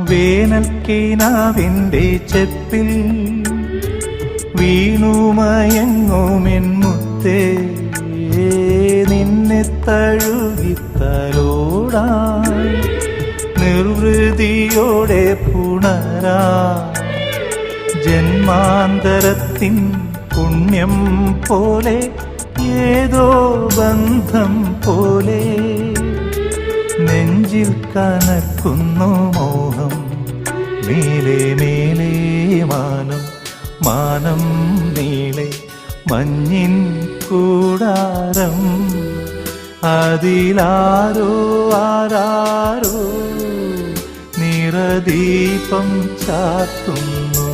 വേനൽക്കിനാവിൻ്റെ ചെപ്പിൽ വീണുമയങ്ങുമെൻ മുത്തേ, നിന്നെ തഴുകിത്തലോടാൻ നിർവൃതിയോടെ പുണരാ ജന്മാന്തരത്തിൻ പുണ്യം പോലെ ഏതോ ബന്ധം പോലെ നെഞ്ചിൽ കനക്കുന്നു മോഹം. മേലെ മേലെ മാനം, മാനം നീളെ മഞ്ഞിൻ കൂടാരം, അതിലാരോ ആരാരോ നിറദീപം ചാർത്തുന്നു.